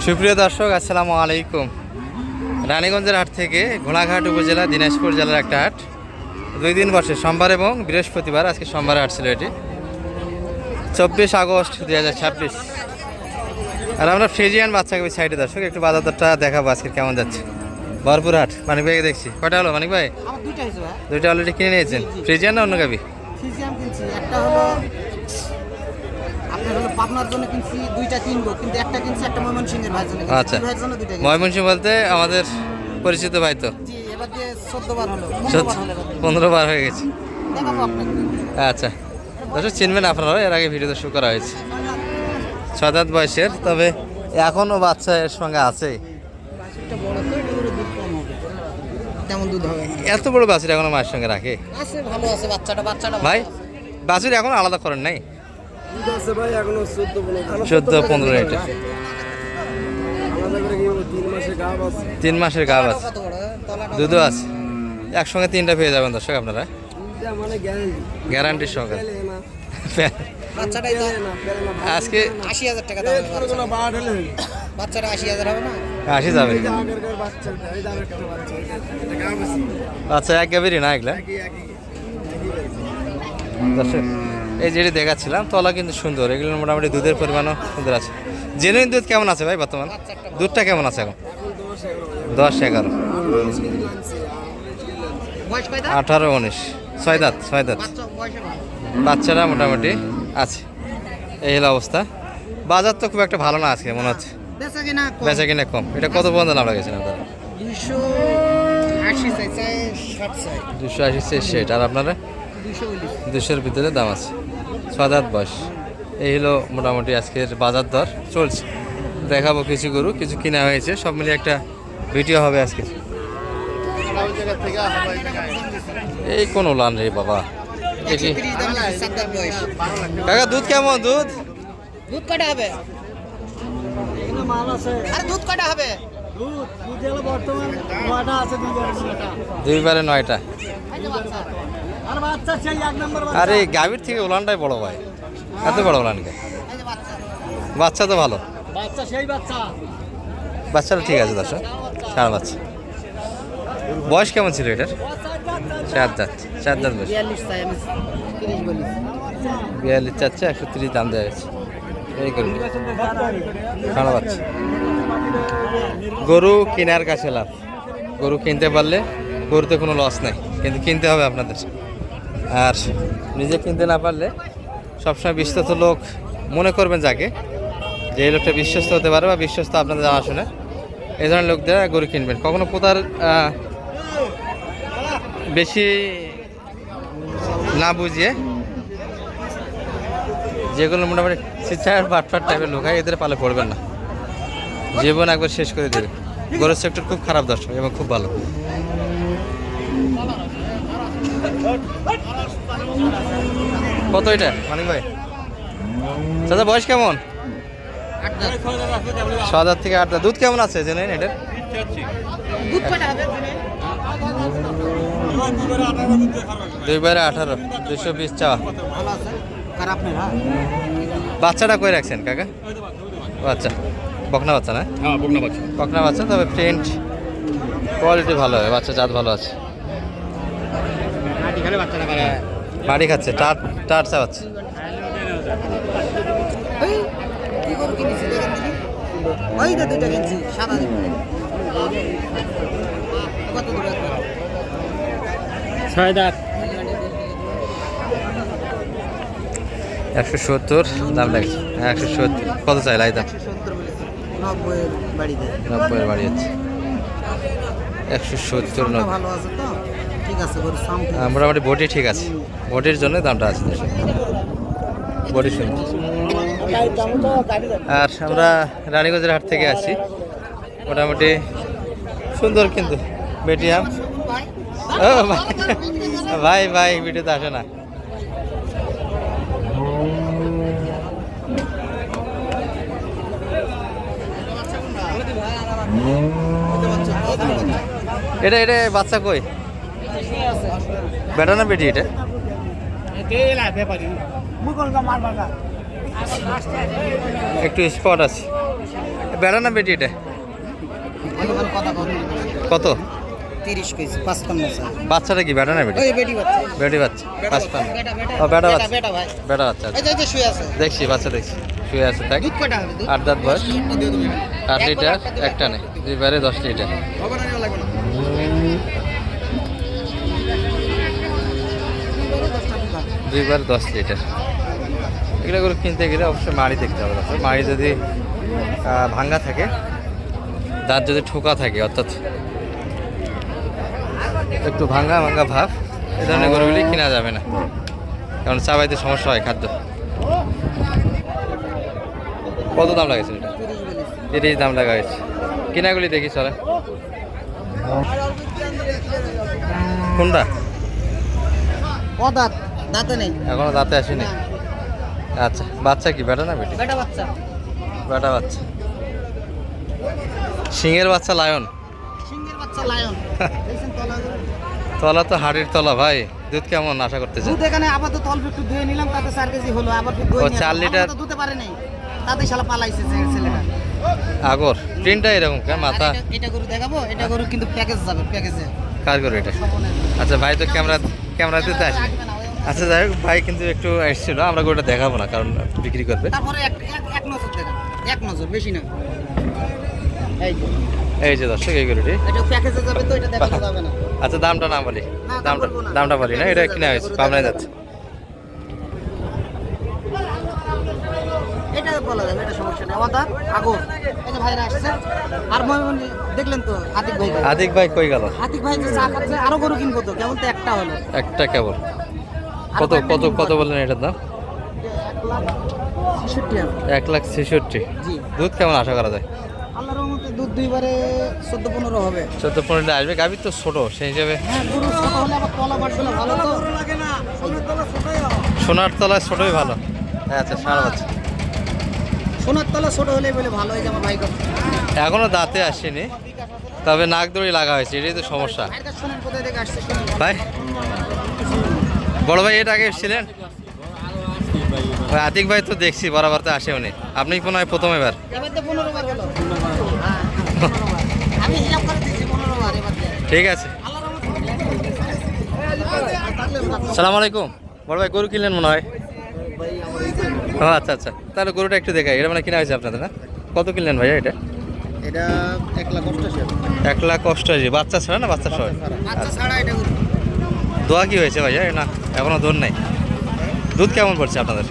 সুপ্রিয় দর্শক, আসসালামু আলাইকুম। রানীগঞ্জের হাট থেকে ঘোড়াঘাট উপজেলা দিনাজপুর জেলার একটা হাট। 2 দিন বসে, সোমবার এবং বৃহস্পতিবার। আজকে সোমবারে হাট ছিল এটি, 24 আগস্ট 2026। আর আমরা ফ্রিজিয়ান বাচ্চাকে সাইডে দর্শক একটু বাজার দরটা দেখাবো আজকে কেমন যাচ্ছে। ভরপুর হাট। মানিক ভাইকে দেখছি, কটা হলো মানিক ভাই? দুইটা অলরেডি কিনে নিয়েছেন। ফ্রিজিয়ান না অন্য গাবি? ফ্রিজিয়ান কিনছি, একটা হলো আপনার হলো পাবনার জন্য কিনছি, দুইটা কিনবো, কিন্তু একটা কিনছি একটা ময়মনসিংহের ভাইয়ের জন্য কিনছি। আচ্ছা, ভাইয়ের জন্য দুইটা কিনছি। ময়মনসিংহ বলতে আমাদের পরিচিত ভাই তো? জি, এবার দিয়ে 14 বার হলো, 15 বার হয়ে গেছে। দেখাবো আপনাকে। আচ্ছা দর্শক, চিনবেন আপনারা, এর আগে ভিডিওতে শো করা হয়েছে। 6 বয়সের, তবে এখনও বাচ্চা এর সঙ্গে আছে। বাছুরটা বড় তো, এটা করে দুধ কম হবে, তেমন দুধ হবে না। এত বড় বাছুর এখনো মায়ের সঙ্গে রাখে? আছে, ভালো আছে বাচ্চাটা ভাই, বাছুর এখন আলাদা করেন নাই? দুধ আছে ভাই, এখনো 14-15 লিটার। 3 মাসের গাব আছে, কত বড় তলাটা? দুধও আছে। একসঙ্গে 3টা পেয়ে যাবেন দর্শক আপনারা, মানে গ্যারান্টির সঙ্গে। বাচ্চাটাই তো আজকে 80,000 টাকা দাম হবে। বাচ্চাটা 80,000 হবে না? 80 যাবে। আচ্ছা, এক গাভীরই না এগুলা দর্শক? এই যেটি দেখাচ্ছিলাম, তলা কিন্তু সুন্দর। এগুলোর মোটামুটি দুধের পরিমাণও সুন্দর আছে। জেনুইন দুধ কেমন আছে ভাই বর্তমান? দুধটা কেমন আছে এখন? 10-11, বয়স কয়টা? 18-19, 6 দাঁত। বাচ্চা বয়সে ভালো। বাচ্চারা মোটামুটি আছে। এই হলো অবস্থা। বাজার তো খুব একটা ভালো না আজকে মনে হচ্ছে, বেচা কিনা কম। বেচা কিনা কম। এটা কত পর্যন্ত নাম লাগেছেন আপনারা? 280 চাই, 60 চাই। 280 সেট। আর আপনারা? 200-এর ভিতরে দাম আছে। 6 দাঁত বয়স। এই হলো মোটামুটি আজকের বাজার দর চলছে। দেখাবো কিছু গরু, কিছু কিনা হয়েছে, সব মিলিয়ে একটা ভিডিও হবে আজকে। এই কোন লান রে বাবা, দেখি 30 দাম লাগছে, 7 দাঁত বয়স। কাকা দুধ কেমন? দুধ দুধ কয়টা হবে? মাল আছে। আরে দুধ কয়টা হবে? দুধ হলো বর্তমান 9টা আছে, 2বারে 9টা। এই যে বাচ্চা। আর বাচ্চা সেই 1 নাম্বার বাচ্চা। আরে গাভীর থেকে উলানটাই বড় ভাই, এত বড় উলান কে? এই যে বাচ্চা। বাচ্চা তো ভালো, বাচ্চা সেই বাচ্চা। বাচ্চাটা ঠিক আছে দর্শক, সারা বাচ্চা। বয়স কেমন ছিল এটার? 4 দাঁত বয়স। 42 চাই, আমি 30 বলি। 42 চাচ্ছে, 130 দাম দেওয়া হয়েছে। এই গরু সারা বাচ্চা। গরু কেনার কাছে লাভ। গরু কিনতে পারলে গরুতে কোনো লস নাই, কিন্তু কিনতে হবে আপনাদের। আর নিজে কিনতে না পারলে সবসময় বিশ্বস্ত লোক মনে করবেন যাকে, যে এই লোকটা বিশ্বস্ত হতে পারে বা বিশ্বস্ত আপনাদের জানাশোনা, এই ধরনের লোক দিয়ে গরু কিনবেন। কখনো পোতার বেশি না বুঝিয়ে, যেগুলো মোটামুটি সিচার বাটফাট টাইপের লোক হয়, এদের পালে পড়বেন না, জীবন একবার শেষ করে দেবে। গরুর সেক্টর খুব খারাপ দর্শক, এবং খুব ভালো। কত এটা মানিক ভাই? দাদা বয়স কেমন? 6 দাঁত থেকে 8 দাঁত। দুধ কেমন আছে জেনে এটার? দুধ কয়টা হবে? 2বারে 18, 220 চাওয়া। ভালো আছে। আর আপনারা? বাচ্চাটা কই রাখছেন কাকা? আচ্ছা, বকনা বাচ্চা না? হ্যাঁ, বকনা বাচ্চা। বকনা বাচ্চা, তবে প্রিন্ট কোয়ালিটি ভালো হয়, বাচ্চা জাত ভালো আছে। মাটি খাচ্ছে, টাট চা বাচ্চা। এই কি গরু কিনেছি দেখেন দেখি। ওই যে দুইটা কিনছি, সাদা দিবেন। কত দূর আছে? 6 দাঁত। 170 দাম লাগছে। 170 কত চাই লাই দাম? 170 বলেছি। 90 এর বাড়িতে। 90 এর বাড়ি আছে। 170 90। ভালো আছে তো? ঠিক আছে, গরু সাম ঠিক আছে। মোটামুটি বডি ঠিক আছে, বডির জন্য দামটা আছে। বডি সুন্দর। আর আমরা রানীগঞ্জের হাট থেকে আসছি, মোটামুটি সুন্দর কিন্তু বেটিয়াম। ও ভাই ভিডিওতে আসে না। এটা বাচ্চা কই? বেটা না বেটি এটা? একটু স্পট আছে। বেড়া না বেটি এটা? কথা কত? 30 কেজি 55 স্যার। বাচ্চাটা কি বেড়া না বেটি? ওই বেটি বাচ্চা। বেটি বাচ্চা 55। ও বেটা বাচ্চা। বেটা বাচ্চা। এই যে শুয়ে আছে। দেখছি বাচ্চা দেখছি শুয়ে আছে তাই। দুধ কয়টা হবে? দুধ 8 দাঁত বয়স, দিয়ে তুমি। 8 লিটার একটা নেই, দুইবারে 10 লিটার। খবর আনিও লাগবে না। দুইবার 10 লিটার। এগুলো করে কিনতে গেলে অবশ্যই মাড়ি দেখতে হবে। মাড়ি যদি ভাঙ্গা থাকে, দাঁত যদি ঠোকা থাকে, অর্থাৎ একটু ভাঙ্গা ভাঙ্গা ভাব, এ ধরনের গরুগুলি কেনা যাবে না, কারণ চাবাইতে সমস্যা হয় খাদ্য। কত দাম লাগেছে এটা? 30 দাম লাগা হয়েছে। কিনাগুলি দেখি চলে। কোনটা? ও দাঁত দাঁতে নেই। এখনো দাঁতে আসেনি। আচ্ছা, বাচ্চা কি বেটা না বেটি? বেটা বাচ্চা। বেটা বাচ্চা। সিংহের বাচ্চা লায়ন। সিংহের বাচ্চা লায়ন। দেখছেন তলাগুলো? তলা তো হাড়ির তলা ভাই। দুধ কেমন আশা করতেছে? দুধ এখানে আপাতত অল্প একটু ধুয়ে নিলাম, তাতে 4 কেজি হলো। আবার একটু ধুয়ে ও, নিলাম। 4 লিটার? তো দুধে পারে নাই, তাতে শালা পালাইছে ছেলেটা। আগর প্রিন্টটা এরকম কেন মাথা? আর এটা গরু দেখাবো, এটা গরু কিন্তু প্যাকেজ যাবে, প্যাকেজে। কার করে এটা? আচ্ছা ভাই তো ক্যামেরাতে তো আসে। আচ্ছা যাই হোক, ভাই কিন্তু একটু এসেছিল, আমরা গরুটা দেখাবো না কারণ বিক্রি করবে। তারপরে এক নজর দেখা, এক নজর, বেশি না। এই যে এই যে দর্শক, এই গরুটি। এটা প্যাকেজে যাবে, তো এটা দেখানো যাবে না। আচ্ছা দামটা না বলি, দাম দামটা বলবো না। দামটা বলি না, এটা কিনা হয়েছে, পাবনায় যাচ্ছে। এটা বলা যাবে, এটা সমস্যা নেই। আমাদের আগর এই যে ভাইরা আসছে, আর দেখলেন তো আতিক ভাই। আদিক ভাই কই গেল? আতিক ভাই যে চা খাচ্ছে, আরো গরু কিনবো তো, কেবল তো একটা হলো। একটা কেবল। কত কত কত বললেন এটার দাম? 1,66,000। জি। দুধ কেমন আশা করা যায়? আল্লাহর রহমতে দুধ দুইবারে 14-15 হবে। 14-15 আসবে। গাভীর তো ছোট, সেই হিসেবে হ্যাঁ, গরু ছোট হলে আবার তলা বাড়বে ভালো তো। সোনার তলায় ছোটই ভালো। আচ্ছা, সারা বাচ্চা। সোনার তলা ছোট হলে বলে ভালো হয়, যে আমার ভাই কথা। এখনো দাঁতে আসেনি, তবে নাক দড়ি লাগা হয়েছে, এটাই তো সমস্যা। ভাইয়ের কাছে শোনেন, কোথায় থেকে আসছে শোনেন। ভাই, বড় ভাই এর আগে এসেছিলেন? ওই আতিক ভাই তো দেখছি বরাবর তো আসে উনি। আপনি মনে হয় প্রথম এবার। এবার তো 15 বার হলো। হ্যাঁ, 15 বার। আমি হিসাব করে দিচ্ছি 15 বার এবার দিয়ে। ঠিক আছে। আল্লাহর রহমতে। সালাম আলাইকুম। বড় ভাই গরু কিনলেন মনে হয়? ও আচ্ছা আচ্ছা, তাহলে গরুটা একটু দেখাই। এটা মানে কিনা হয়েছে আপনাদের না? কত কিনলেন ভাইয়া এটা? এটা 1,88,000। 1,88,000। বাচ্চা ছাড়া না বাচ্চা সহ? আচ্ছা ছাড়া এটা গরু। দোয়া কি হয়েছে ভাইয়া? না এখনো দোন নাই। দুধ কেমন পড়ছে আপনাদের?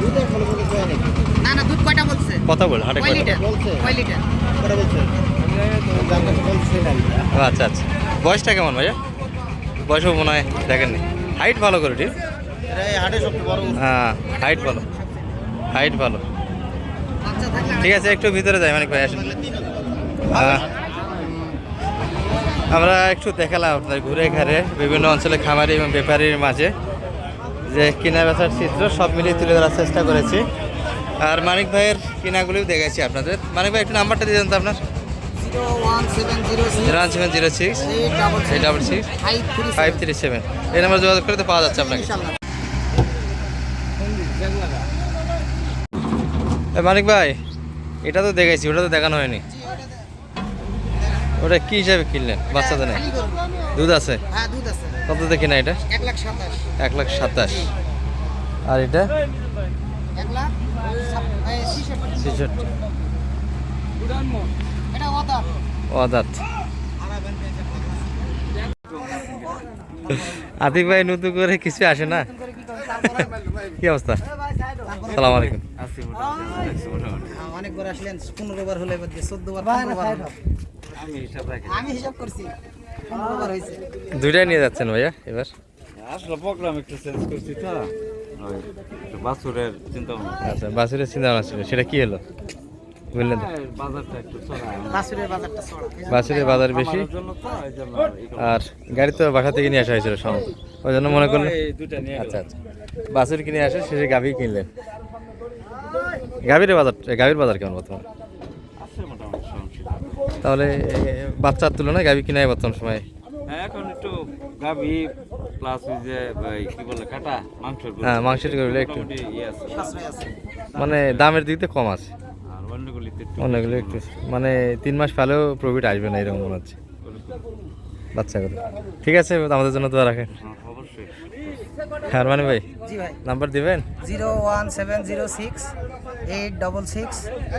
দুধের ফলে বলে দেয় নাকি? না না, দুধ কয়টা বলছে? কত বল হাটে? কয় লিটার? কয় লিটার? কয়টা বলছে? ও আচ্ছা আচ্ছা। বয়সটা কেমন ভাইয়া? বয়সও মনে হয় দেখেননি। হাইট ভালো গরুটির। এটা এই হাটে সবচেয়ে বড়। হ্যাঁ, হাইট ভালো, হাইট ভালো। আচ্ছা থাকলে ঠিক আছে, একটু ভিতরে যাই মানে ভাই আসেন। আমরা একটু দেখালাম আপনার ঘুরে ঘাড়ে বিভিন্ন অঞ্চলে খামারি এবং ব্যাপারীর মাঝে যে কেনা বেচার চিত্র সব মিলিয়ে তুলে ধরার চেষ্টা করেছি। আর মানিক ভাইয়ের কেনাগুলিও দেখাচ্ছি আপনাদের। মানিক ভাই একটু নাম্বারটা দিয়ে দেন তো আপনার। 01706 01706 866 537। এই নাম্বার যোগাযোগ করে তো পাওয়া যাচ্ছে আপনাকে। মানিক ভাই, এটা তো দেখাইছি, ওটা তো দেখানো হয়নি। ওটা কি হিসাবে কিনলেন? বাচ্চাদের নেই, দুধ আছে? হ্যাঁ দুধ আছে। কততে কিনা এটা? 1,27,000। 1,27,000। আর এটা 1,66,000। 66। এটা ওদার। অদাত। আতিক ভাই নতুন করে কিছু আসে না? কি অবস্থা? সালাম আলাইকুম। অনেকবার আসলেন, 15 বার হলো, এবার 14 বার 15 বার হলো। আমি হিসাব করছি 15 বার হয়েছে। দুইটাই নিয়ে যাচ্ছেন ভাইয়া এবার? আসলে প্রোগ্রাম একটু চেঞ্জ করছি তো, ওই একটু বাছুরের চিন্তা ভাবনা। আচ্ছা, বাছুরের চিন্তা ভাবনা ছিল, সেটা কি হলো বুঝলেন তো? বাজারটা একটু চড়া বাছুরের বাজারটা চড়া। বাছুরের বাজার বেশি, আমার জন্য তো, এই জন্য আর গাড়ি তো বাসা থেকে নিয়ে আসা হয়েছিল সব, ওই জন্য মনে করলেন। এই দুইটা নিয়ে আচ্ছা আচ্ছা, বাছুর কিনে আসে শেষে গাভী কিনলেন। গাভীর বাজার কেমন বর্তমানে? আছে মোটামুটি সমস্যা। তাহলে বাচ্চার তুলনায় গাভী কিনায় বর্তমান সময়? হ্যাঁ, এখন একটু গাভি প্লাস ওই যে কি বলে কাটা মাংসের গরু। হ্যাঁ, মাংসের গরুগুলো একটু মোটামুটি ইয়ে আছে। সাশ্রয় আছে। মানে দামের দিক দিয়ে কম আছে। আর গন্ডগোলিতে একটু অনেকগুলো একটু মানে 3 মাস পালেও প্রফিট আসবে না এরকম মনে হচ্ছে বাচ্চাগুলো। ঠিক আছে, আমাদের জন্য দোয়া রাখেন। অবশ্যই। হ্যাঁ মানে ভাই জি ভাই নাম্বার দিবেন? 01706 866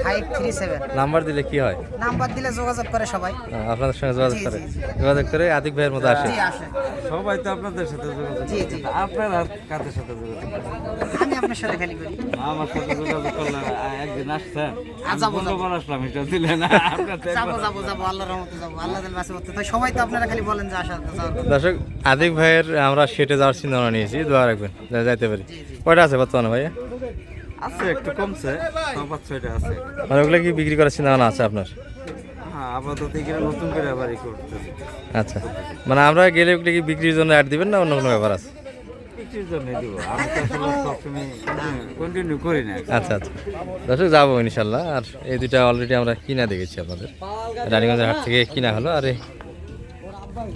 537 নাম্বার দিলে কি হয়? নাম্বার দিলে যোগাযোগ করে সবাই। আপনাদের সঙ্গে যোগাযোগ জি, করে জি, যোগাযোগ করে আতিক ভাইয়ের মতো আসে। জি আসে, সবাই তো আপনাদের সাথে যোগাযোগ জি, করে, জি। কিন্তু আপনারা কাদের সাথে যোগাযোগ করেন? আমি আপনার সাথে খালি করি। আমার সাথে যোগাযোগ করলে একদিন আসছেন, যাবো, যাবো। বন্ধুবার আসলাম, এটা দিলেন আপনার তো যাবো একবার- যাবো যাবো আল্লাহর রহমতে যাবো, আল্লাহ দিল বাসে করতে। তো সবাই তো আপনারা খালি বলেন যে আসা যাওয়ার কথা। দর্শক আতিক ভাইয়ের আমরা সেটে যাওয়ার চিন্তা ভাবনা নিয়েছি, দোয়া রাখবেন যাতে যাইতে পারি। কয়টা আছে বর্তমানে ভাইয়া? আছে একটু কমছে, 5-6টা আছে। মানে ওগুলো কি বিক্রি করার চিন্তা ভাবনা আছে আপনার? হ্যাঁ, আপাতত এখানে নতুন করে আবার ই করতেছি, আচ্ছা, মানে আমরা গেলে ওগুলো কি বিক্রির জন্য অ্যাড দিবেন না অন্য কোনো ব্যাপার আছে? বিক্রির জন্য দিব। আমি তো আসলে সবসময় কন্টিনিউ করি না। আচ্ছা আচ্ছা, দর্শক যাবো ইনশাল্লাহ। আর এই দুইটা অলরেডি আমরা কিনা দেখেছি আপনাদের, রানীগঞ্জের হাট থেকে কিনা হলো। আর এই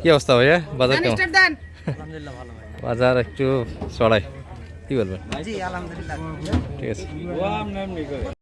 কি অবস্থা ভাইয়া, বাজার কেমন? আলহামদুলিল্লাহ ভালো ভাই। বাজার একটু চড়াই, কি বলবেন? জি আলহামদুলিল্লাহ। ঠিক আছে। ও এমনি এমনি করে